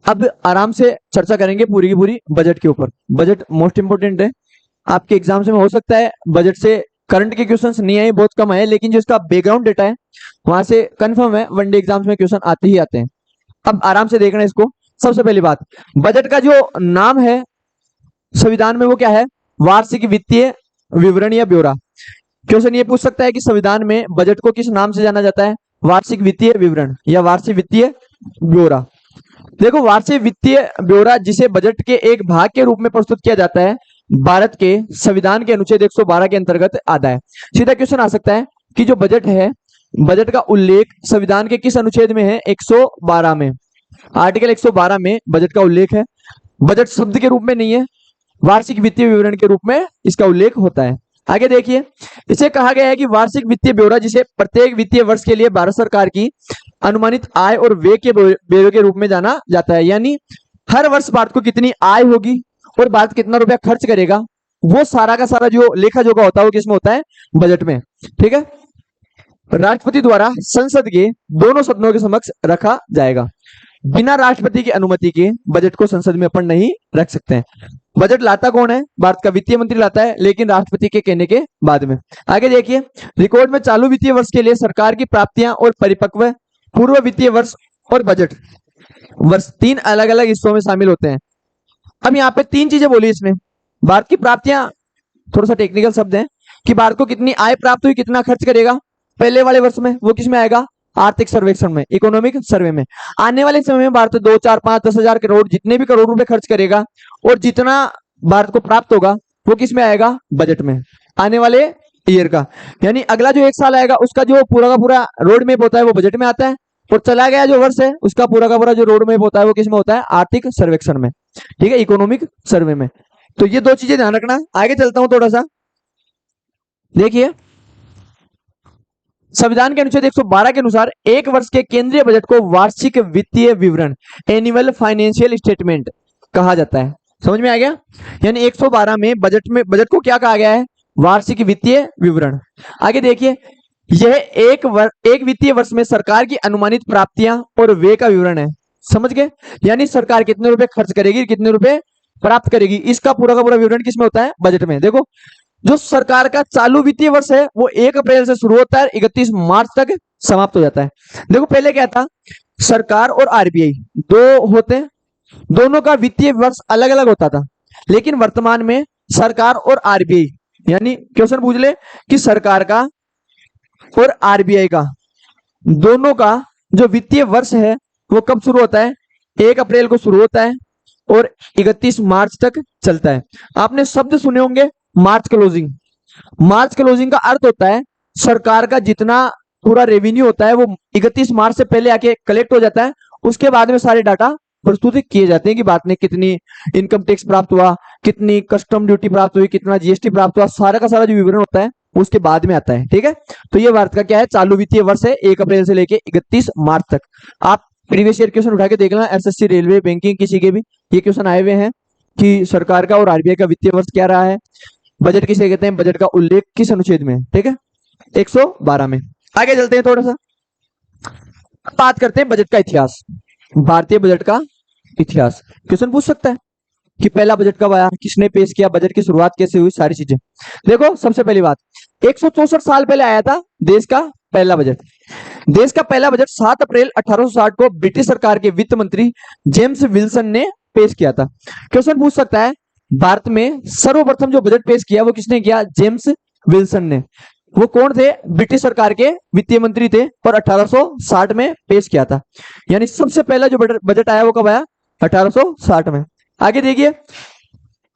अब आराम से चर्चा करेंगे पूरी की पूरी बजट के ऊपर। बजट मोस्ट इंपोर्टेंट है, आपके एग्जाम्स में हो सकता है बजट से करंट के क्वेश्चंस नहीं आए, बहुत कम आए, लेकिन जो इसका बैकग्राउंड डेटा है वहां से कंफर्म है वनडे एग्जाम्स में क्वेश्चन आते ही आते हैं। अब आराम से देखना है इसको। सबसे पहली बात, बजट का जो नाम है संविधान में वो क्या है? वार्षिक वित्तीय विवरण या ब्यौरा। क्वेश्चन ये पूछ सकता है कि संविधान में बजट को किस नाम से जाना जाता है? वार्षिक वित्तीय विवरण या वार्षिक वित्तीय ब्यौरा। देखो, वार्षिक वित्तीय ब्यौरा जिसे बजट के एक भाग के रूप में प्रस्तुत किया जाता है, भारत के संविधान के अनुच्छेद 112 के अंतर्गत आता है। सीधा क्वेश्चन आ सकता है कि जो बजट है, बजट का उल्लेख संविधान के किस अनुच्छेद में है? 112 में। आर्टिकल 112 में बजट का उल्लेख है। बजट शब्द के रूप में नहीं है, वार्षिक वित्तीय विवरण के रूप में इसका उल्लेख होता है। आगे देखिए, इसे कहा गया है कि वार्षिक वित्तीय ब्यौरा जिसे प्रत्येक वित्तीय वर्ष के लिए भारत सरकार की अनुमानित आय और व्यय के ब्यौरे के रूप में जाना जाता है। यानी हर वर्ष भारत को कितनी आय होगी और भारत कितना रुपया खर्च करेगा, वो सारा का सारा जो लेखा जोखा होता है वो किसमें होता है? बजट में। ठीक है, राष्ट्रपति द्वारा संसद के दोनों सदनों के समक्ष रखा जाएगा। बिना राष्ट्रपति की अनुमति के बजट को संसद में अपन नहीं रख सकते हैं। बजट लाता कौन है? भारत का वित्तीय मंत्री लाता है, लेकिन राष्ट्रपति के कहने के बाद में। आगे देखिए, रिकॉर्ड में चालू वित्तीय वर्ष के लिए सरकार की प्राप्तियां और परिपक्व पूर्व वित्तीय वर्ष और बजट वर्ष तीन अलग अलग हिस्सों में शामिल होते हैं। अब यहाँ पे तीन चीजें बोली इसमें। भारत की प्राप्तियां थोड़ा सा टेक्निकल शब्द है कि भारत को कितनी आय प्राप्त हुई, कितना खर्च करेगा पहले वाले वर्ष में, वो किस में आएगा? आर्थिक सर्वेक्षण में, इकोनॉमिक सर्वे में। आने वाले समय में भारत 2, 4, 5, 10,000 करोड़ जितने भी करोड़ रुपए खर्च करेगा और जितना भारत को प्राप्त होगा वो किस में आएगा? बजट में, आने वाले ईयर का। यानी अगला जो एक साल आएगा उसका जो पूरा का पूरा रोड मैप होता है वो बजट में आता है, और चला गया जो वर्ष है उसका पूरा का पूरा जो रोड मैप होता है वो किस में होता है? आर्थिक सर्वेक्षण में। ठीक है, इकोनॉमिक सर्वे में। तो ये दो चीजें ध्यान रखना। आगे चलता हूं थोड़ा सा, देखिए संविधान के अनुच्छेद 112 के अनुसार एक वर्ष के केंद्रीय बजट को वार्षिक वित्तीय विवरण, एनुअल फाइनेंशियल स्टेटमेंट कहा जाता है। समझ में आ गया? यानी 112 में बजट को क्या कहा गया है? वार्षिक वित्तीय विवरण। आगे देखिए, यह एक वित्तीय वर्ष में सरकार की अनुमानित प्राप्तियां और व्यय का विवरण है। समझ गए? यानी सरकार कितने रुपए खर्च करेगी, कितने रुपए प्राप्त करेगी, इसका पूरा का पूरा विवरण किसमें होता है? बजट में। देखो, जो सरकार का चालू वित्तीय वर्ष है वो 1 अप्रैल से शुरू होता है, 31 मार्च तक समाप्त हो जाता है। देखो, पहले क्या था? सरकार और आरबीआई दो होते हैं, दोनों का वित्तीय वर्ष अलग अलग होता था। लेकिन वर्तमान में सरकार और आरबीआई, यानी क्वेश्चन पूछ ले कि सरकार का और आरबीआई का दोनों का जो वित्तीय वर्ष है वो कब शुरू होता है? 1 अप्रैल को शुरू होता है और 31 मार्च तक चलता है। आपने शब्द सुने होंगे, मार्च क्लोजिंग। मार्च क्लोजिंग का अर्थ होता है सरकार का जितना पूरा रेवेन्यू होता है वो 31 मार्च से पहले आके कलेक्ट हो जाता है, उसके बाद में सारे डाटा प्रस्तुत किए जाते हैं कि भारत ने कितनी इनकम टैक्स प्राप्त हुआ, कितनी कस्टम ड्यूटी प्राप्त हुई, कितना जीएसटी प्राप्त हुआ, सारा का सारा जो विवरण होता है उसके बाद में आता है। ठीक है, तो ये भारत का क्या है? चालू वित्तीय वर्ष है, 1 अप्रैल से लेके 31 मार्च तक। आप प्रीवियस ईयर क्वेश्चन उठा के देख लेना, एसएससी, रेलवे, बैंकिंग, किसी के भी ये क्वेश्चन आए हुए हैं कि सरकार का और आरबीआई का वित्तीय वर्ष क्या रहा है, बजट किसे कहते हैं, बजट का उल्लेख किस अनुच्छेद में है। ठीक है, 112 में। आगे चलते हैं थोड़ा सा, बात करते हैं बजट का इतिहास। भारतीय बजट का इतिहास क्वेश्चन पूछ सकता है कि पहला बजट कब आया, किसने पेश किया, बजट की शुरुआत कैसे हुई, सारी चीजें। देखो, सबसे पहली बात, 164 साल पहले आया था देश का पहला बजट। देश का पहला बजट 7 अप्रैल 1860 को ब्रिटिश सरकार के वित्त मंत्री जेम्स विल्सन ने पेश किया था। क्वेश्चन पूछ सकता है, भारत में सर्वप्रथम जो बजट पेश किया वो किसने किया? जेम्स विल्सन ने। वो कौन थे? ब्रिटिश सरकार के वित्तीय मंत्री थे और 1860 में पेश किया था। यानी सबसे पहला जो बजट आया वो कब आया? 1860 में। आगे देखिए,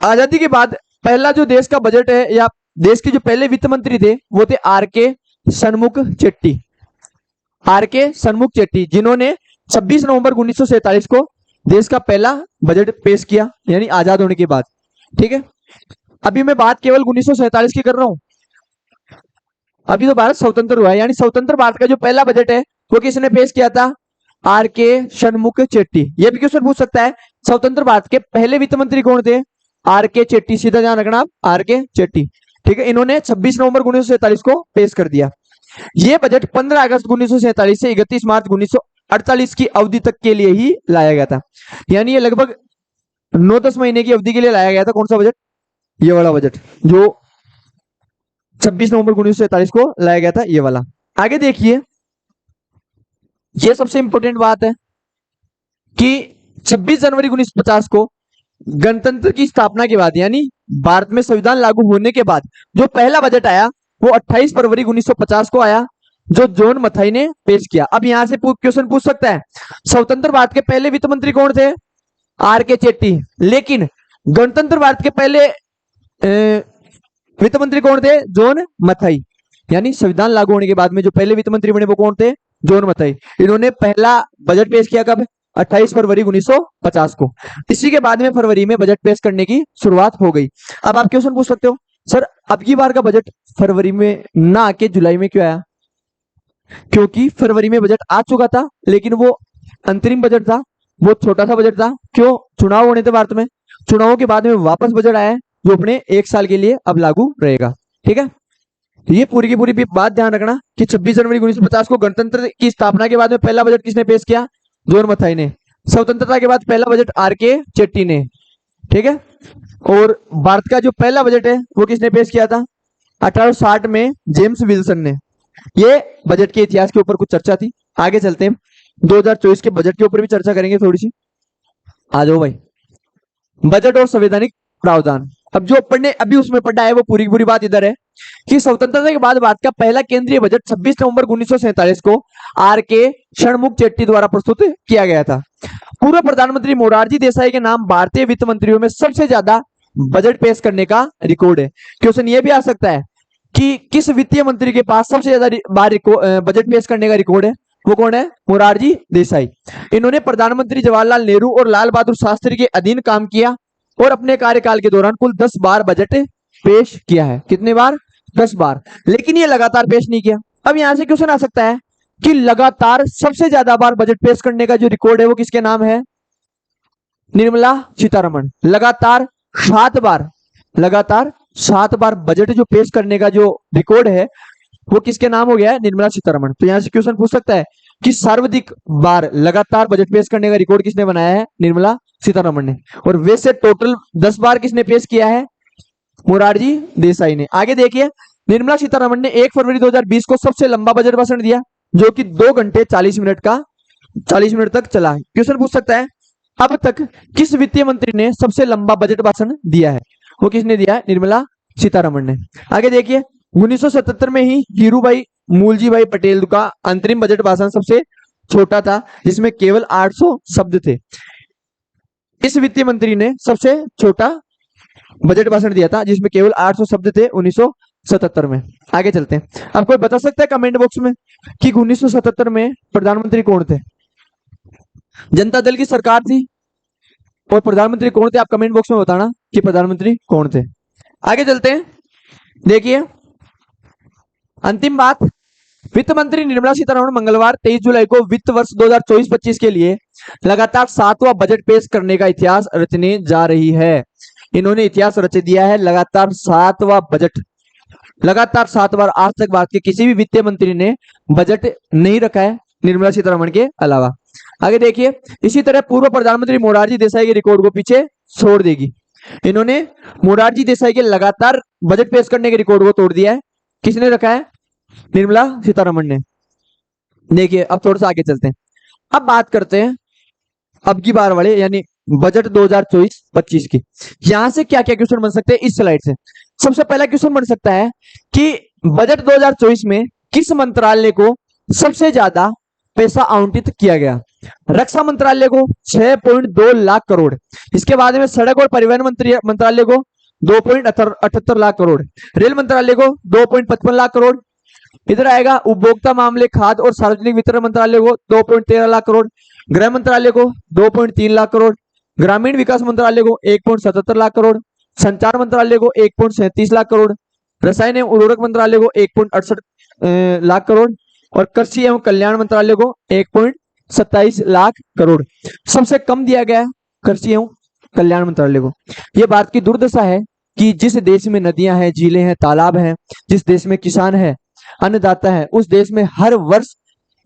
आजादी के बाद पहला जो देश का बजट है या देश के जो पहले वित्त मंत्री थे वो थे आर.के. षणमुख चेट्टी। आर.के. षणमुख चेट्टी, जिन्होंने 26 नवंबर 1947 को देश का पहला बजट पेश किया, यानी आजाद होने के बाद। ठीक है, अभी मैं बात केवल 1947 की कर रहा हूं। अभी तो भारत स्वतंत्र हुआ है, यानी स्वतंत्र भारत का जो पहला बजट है वो किसने पेश किया था? आर.के. षणमुख चेट्टी। ये भी क्वेश्चन पूछ सकता है, स्वतंत्र भारत के पहले वित्त मंत्री कौन थे? आर.के. चेट्टी। सीधा ध्यान रखना आप, आर.के. चेट्टी। ठीक है, इन्होंने 26 नवंबर 1947 को पेश कर दिया। ये बजट 15 अगस्त 1947 से 31 मार्च 2048 की अवधि तक के लिए ही लाया गया था। यानी ये लगभग 9-10 महीने की अवधि के लिए लाया गया था। कौन सा बजट? ये वाला बजट जो 26 नवंबर 1947 को लाया गया था, ये वाला। आगे देखिए, ये सबसे इंपॉर्टेंट बात है कि 26 जनवरी 1950 को गणतंत्र की स्थापना के बाद, यानी भारत में संविधान लागू होने के बाद जो पहला बजट आया वो 28 फरवरी 1950 को आया, जो जॉन मथाई ने पेश किया। अब यहां से क्वेश्चन पूछ सकता है, स्वतंत्र भारत के पहले वित्त मंत्री कौन थे? आर के चेट्टी। लेकिन गणतंत्र भारत के पहले वित्त मंत्री कौन थे? जॉन मथाई। यानी संविधान लागू होने के बाद में जो पहले वित्त मंत्री बने वो कौन थे? जॉन मथाई। इन्होंने पहला बजट पेश किया कब? 28 फरवरी 1950 को। इसी के बाद में फरवरी में बजट पेश करने की शुरुआत हो गई। अब आप क्वेश्चन पूछ सकते हो, सर अब की बार का बजट फरवरी में ना आके जुलाई में क्यों आया? क्योंकि फरवरी में बजट आ चुका था, लेकिन वो अंतरिम बजट था, वो छोटा सा बजट था। क्यों? चुनाव होने थे भारत में, चुनावों के बाद में वापस बजट आया है जो अपने 1 साल के लिए अब लागू रहेगा। ठीक है, ये पूरी की पूरी बात ध्यान रखना कि 26 जनवरी 1950 को गणतंत्र की स्थापना के बाद में पहला बजट किसने पेश किया? जॉन मथाई ने। स्वतंत्रता के बाद पहला बजट आर के चेट्टी ने। ठीक है, और भारत का जो पहला बजट है वो किसने पेश किया था? 1860 में जेम्स विल्सन ने। ये बजट के इतिहास के ऊपर कुछ चर्चा थी। आगे चलते हैं, 2024 के बजट के ऊपर भी चर्चा करेंगे थोड़ी सी। आ जाओ भाई, बजट और संवैधानिक प्रावधान। अब जो अपन ने अभी उसमें पढ़ा है वो पूरी की पूरी बात इधर है कि स्वतंत्रता के बाद भारत का पहला केंद्रीय बजट 26 नवंबर 1947 को आर के षणमुख चेट्टी द्वारा प्रस्तुत किया गया था। पूर्व प्रधानमंत्री मोरारजी देसाई के नाम भारतीय वित्त मंत्रियों में सबसे ज्यादा बजट पेश करने का रिकॉर्ड है। क्वेश्चन ये भी आ सकता है कि किस वित्तीय मंत्री के पास सबसे ज्यादा बार बजट पेश करने का रिकॉर्ड है? वो कौन है? मोरारजी देसाई। इन्होंने प्रधानमंत्री जवाहरलाल नेहरू और लाल बहादुर शास्त्री के अधीन काम किया और अपने कार्यकाल के दौरान कुल 10 बार बजट पेश किया है। कितने बार? 10 बार। लेकिन ये लगातार पेश नहीं किया। अब यहां से क्वेश्चन आ सकता है कि लगातार सबसे ज्यादा बार बजट पेश करने का जो रिकॉर्ड है वो किसके नाम है? निर्मला सीतारमण। लगातार 7 बार बजट जो पेश करने का जो रिकॉर्ड है वो किसके नाम हो गया है? निर्मला सीतारमण। तो यहां से क्वेश्चन पूछ सकता है कि सर्वाधिक बार लगातार बजट पेश करने का रिकॉर्ड किसने बनाया है? निर्मला सीतारमण ने। और वैसे टोटल 10 बार किसने पेश किया है? मोरारजी देसाई ने। आगे देखिए, निर्मला सीतारमण ने 1 फरवरी 2020 को सबसे लंबा बजट भाषण दिया जो कि 2 घंटे 40 मिनट तक चला है। क्वेश्चन पूछ सकता है, अब तक किस वित्तीय मंत्री ने सबसे लंबा बजट भाषण दिया है? वो किसने दिया है? निर्मला सीतारमण ने। आगे देखिए, 1977 में ही हीरूभाई मूलजी भाई पटेल का अंतरिम बजट भाषण सबसे छोटा था जिसमें केवल 800 शब्द थे। इस वित्तीय मंत्री ने सबसे छोटा बजट भाषण दिया था जिसमें केवल 800 शब्द थे 1977 में। आगे चलते हैं। अब कोई बता सकता है कमेंट बॉक्स में कि 1977 में प्रधानमंत्री कौन थे? जनता दल की सरकार थी और प्रधानमंत्री कौन थे? आप कमेंट बॉक्स में बताना कि प्रधानमंत्री कौन थे। आगे चलते हैं, देखिए अंतिम बात, वित्त मंत्री निर्मला सीतारमण मंगलवार 23 जुलाई को वित्त वर्ष 2024-25 के लिए लगातार 7वां बजट पेश करने का इतिहास रचने जा रही है। इन्होंने इतिहास रच दिया है, लगातार 7वां बजट। लगातार 7 बार। आज तक भारत के किसी भी वित्तीय मंत्री ने बजट नहीं रखा है निर्मला सीतारमण के अलावा। आगे देखिए, इसी तरह पूर्व प्रधानमंत्री मोरारजी देसाई के रिकॉर्ड को पीछे छोड़ देगी। इन्होंने मोरारजी देसाई के लगातार बजट पेश करने के रिकॉर्ड को तोड़ दिया है। किसने रखा है? निर्मला सीतारमण ने। देखिए अब थोड़ा सा आगे चलते हैं। अब बात करते हैं अब की बार वाले यानी बजट 2024-25 की। यहां से क्या क्या क्वेश्चन बन सकते हैं इस स्लाइड से? सबसे पहला क्वेश्चन बन सकता है कि बजट 2024 में किस मंत्रालय को सबसे ज्यादा पैसा आवंटित किया गया? रक्षा मंत्रालय को 6.2 लाख करोड़। इसके बाद में सड़क और परिवहन मंत्रालय को 2.78 लाख करोड़। रेल मंत्रालय को 2.55 लाख करोड़। इधर आएगा उपभोक्ता मामले, खाद्य और सार्वजनिक वितरण मंत्रालय को 2.13 लाख करोड़। गृह मंत्रालय को 2.3 लाख करोड़। ग्रामीण विकास मंत्रालय को 1.77 लाख करोड़। संचार मंत्रालय को 1.37 लाख करोड़। रसायन एवं उर्वरक मंत्रालय को 1.68 लाख करोड़ और कृषि एवं कल्याण मंत्रालय को 1.27 लाख करोड़। सबसे कम दिया गया है कृषि एवं कल्याण मंत्रालय को। यह बात की दुर्दशा है कि जिस देश में नदियां हैं, झीलें हैं, तालाब हैं, जिस देश में किसान है, अन्नदाता है, उस देश में हर वर्ष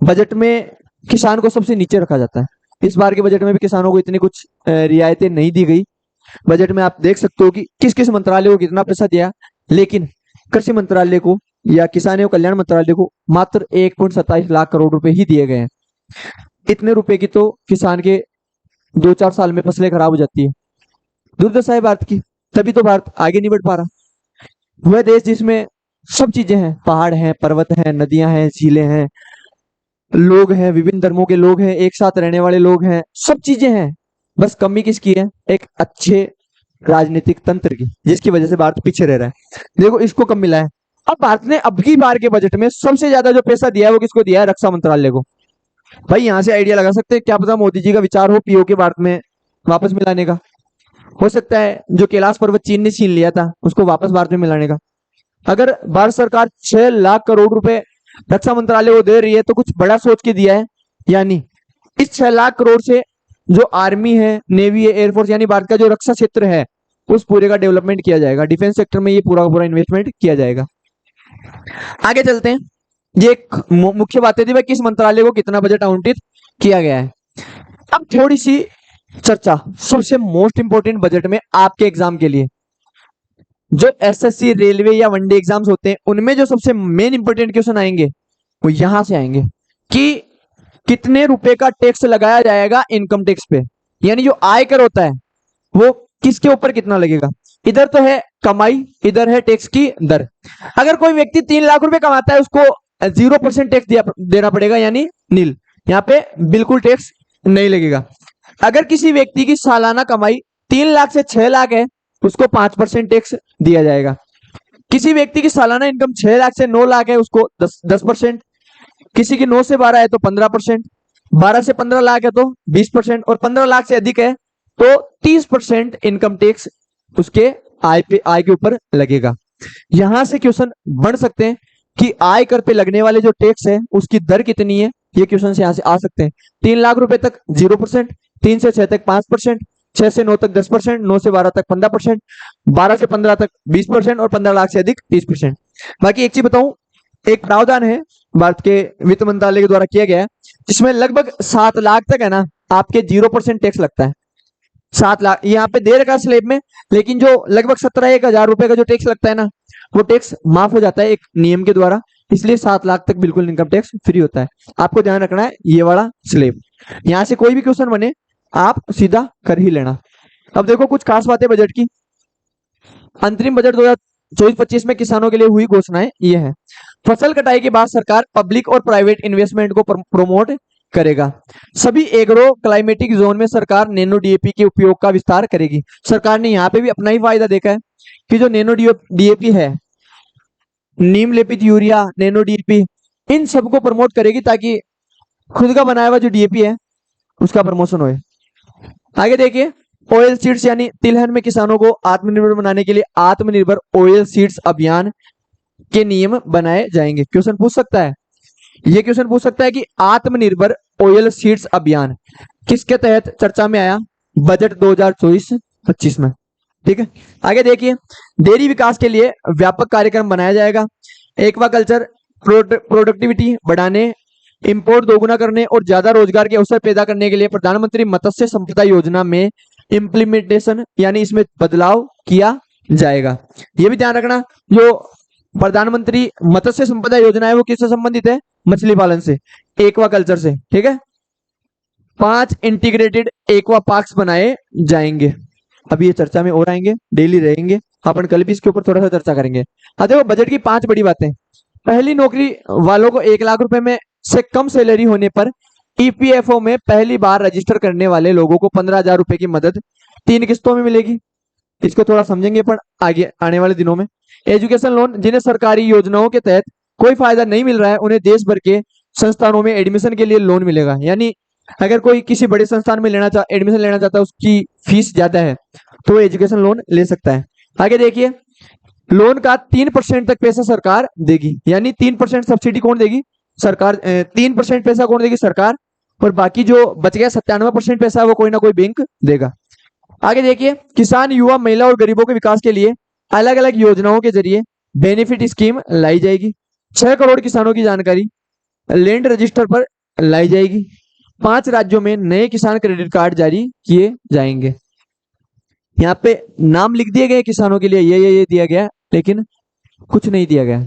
बजट में किसान को सबसे नीचे रखा जाता है। इस बार के बजट में भी किसानों को इतनी कुछ रियायतें नहीं दी गई। बजट में आप देख सकते हो कि किस किस मंत्रालय को कितना पैसा दिया, लेकिन कृषि मंत्रालय को या किसान एवं कल्याण मंत्रालय को मात्र 1.27 लाख करोड़ रुपए ही दिए गए हैं। इतने रुपए की तो किसान के 2-4 साल में फसलें खराब हो जाती है। दुर्दशा है भारत की, तभी तो भारत आगे नहीं बढ़ पा रहा। वह देश जिसमें सब चीजें हैं, पहाड़ हैं, पर्वत हैं, नदियां हैं, झीलें हैं, लोग हैं, विभिन्न धर्मों के लोग हैं, एक साथ रहने वाले लोग हैं, सब चीजें हैं। बस कमी किसकी है? एक अच्छे राजनीतिक तंत्र की, जिसकी वजह से भारत पीछे रह रहा है। देखो इसको कम मिला है। अब भारत ने अब की बार के बजट में सबसे ज्यादा जो पैसा दिया है वो किसको दिया है? रक्षा मंत्रालय को। भाई यहाँ से आइडिया लगा सकते हैं, क्या पता मोदी जी का विचार हो पीओके भारत में वापस मिलाने का। हो सकता है जो कैलाश पर्वत चीन ने छीन लिया था उसको वापस भारत में मिलाने का। अगर भारत सरकार 6 लाख करोड़ रुपए रक्षा मंत्रालय को दे रही है तो कुछ बड़ा सोच के दिया है। यानी इस 6 लाख करोड़ से जो आर्मी है, नेवी है, एयरफोर्स यानी भारत का जो रक्षा क्षेत्र है उस पूरे का डेवलपमेंट किया जाएगा। डिफेंस सेक्टर में ये पूरा का पूरा इन्वेस्टमेंट किया जाएगा। आगे चलते हैं। ये एक मुख्य बातें थी भाई, किस मंत्रालय को कितना बजट आवंटित किया गया है। अब थोड़ी सी चर्चा सबसे मोस्ट इंपोर्टेंट बजट में आपके एग्जाम के लिए, जो एसएससी, रेलवे या वनडे एग्जाम्स होते हैं उनमें जो सबसे मेन इंपोर्टेंट क्वेश्चन आएंगे वो यहां से आएंगे कि कितने रुपए का टैक्स लगाया जाएगा इनकम टैक्स पे। यानी जो आयकर होता है वो किसके ऊपर कितना लगेगा। इधर तो है कमाई, इधर है टैक्स की दर। अगर कोई व्यक्ति 3 लाख रुपए कमाता है उसको 0% टैक्स देना पड़ेगा, यानी नील। यहाँ पे बिल्कुल टैक्स नहीं लगेगा। अगर किसी व्यक्ति की सालाना कमाई 3 लाख से 6 लाख है उसको 5% टैक्स दिया जाएगा। किसी व्यक्ति की सालाना इनकम 6 लाख से 9 लाख है उसको 10%। किसी की 9 से 12 है तो 15%, 12 से 15 लाख है तो 20%, और 15 लाख से अधिक है तो 30% इनकम टैक्स उसके आय के ऊपर लगेगा। यहां से क्वेश्चन बन सकते हैं कि आय कर पे लगने वाले जो टैक्स है उसकी दर कितनी है। ये क्वेश्चन यहां से आ सकते हैं। 3 लाख रुपए तक 0%, 3 से 6 तक 5%, 6 से 9 तक 10%, 9 से 12 तक 15%, 12 से 15 तक 20% और 15 लाख से अधिक 30%। बाकी एक चीज बताऊं, एक प्रावधान है भारत के वित्त मंत्रालय के द्वारा किया गया है जिसमें लगभग 7 लाख तक है ना आपके 0% टैक्स लगता है। 7 लाख यहाँ पे दे रखा स्लेब में, लेकिन जो लगभग 17,000 रुपए का जो टैक्स लगता है ना वो टैक्स माफ हो जाता है एक नियम के द्वारा। इसलिए 7 लाख तक बिल्कुल इनकम टैक्स फ्री होता है। आपको ध्यान रखना है ये वाला स्लेब। यहां से कोई भी क्वेश्चन बने आप सीधा कर ही लेना। अब देखो कुछ खास बातें बजट की। अंतरिम बजट 2024-25 में किसानों के लिए हुई घोषणाएं ये है। फसल कटाई के बाद सरकार पब्लिक और प्राइवेट इन्वेस्टमेंट को प्रमोट करेगा। सभी एग्रो क्लाइमेटिक जोन में सरकार नैनो डीएपी के उपयोग का विस्तार करेगी। सरकार ने यहाँ पे भी अपना ही फायदा देखा है कि जो नैनो डीएपी है, नीम लेपित यूरिया, नैनो डीएपी, इन सबको प्रमोट करेगी ताकि खुद का बनाया हुआ जो डीएपी है उसका प्रमोशन होए। आगे देखिए, ऑयल सीड्स यानी तिलहन में किसानों को आत्मनिर्भर बनाने के लिए आत्मनिर्भर ऑयल सीड्स अभियान के नियम बनाए जाएंगे। क्वेश्चन पूछ सकता है, ये क्वेश्चन पूछ सकता है कि आत्मनिर्भर ऑयल सीड्स अभियान किसके तहत चर्चा में आया? बजट 2024-25 में। ठीक है, आगे देखिए, डेयरी विकास के लिए व्यापक कार्यक्रम बनाया जाएगा। एक्वाकल्चर प्रोडक्टिविटी बढ़ाने, इंपोर्ट दोगुना करने और ज्यादा रोजगार के अवसर पैदा करने के लिए प्रधानमंत्री मत्स्य संपदा योजना में इंप्लीमेंटेशन यानी इसमें बदलाव किया जाएगा। ये भी ध्यान रखना, जो प्रधानमंत्री मत्स्य संपदा योजना है वो किससे संबंधित है? मछली पालन से, एक्वाकल्चर से। ठीक है, 5 इंटीग्रेटेड एक्वा पार्क्स बनाए जाएंगे। अभी ये चर्चा में और आएंगे, डेली रहेंगे, अपन कल भी इसके ऊपर थोड़ा सा चर्चा करेंगे। हाँ देखो, बजट की 5 बड़ी बातें। पहली, नौकरी वालों को 1 लाख रुपए में से कम सैलरी होने पर ईपीएफओ में पहली बार रजिस्टर करने वाले लोगों को 15,000 रुपए की मदद 3 किस्तों में मिलेगी। इसको थोड़ा समझेंगे पर आगे आने वाले दिनों में। एजुकेशन लोन, जिन्हें सरकारी योजनाओं के तहत कोई फायदा नहीं मिल रहा है उन्हें देश भर के संस्थानों में एडमिशन के लिए लोन मिलेगा। यानी अगर कोई किसी बड़े संस्थान में एडमिशन लेना चाहता है, उसकी फीस ज्यादा है तो एजुकेशन लोन ले सकता है। आगे देखिए, लोन का 3% तक पैसा सरकार देगी। यानी 3% सब्सिडी कौन देगी? सरकार। 3% पैसा कौन देगी? सरकार। और बाकी जो बच गया 97% पैसा वो कोई ना कोई बैंक देगा। आगे देखिए, किसान, युवा, महिला और गरीबों के विकास के लिए अलग अलग योजनाओं के जरिए बेनिफिट स्कीम लाई जाएगी। 6 करोड़ किसानों की जानकारी लैंड रजिस्टर पर लाई जाएगी। 5 राज्यों में नए किसान क्रेडिट कार्ड जारी किए जाएंगे। यहाँ पे नाम लिख दिए गए किसानों के लिए, ये दिया गया है, लेकिन कुछ नहीं दिया गया।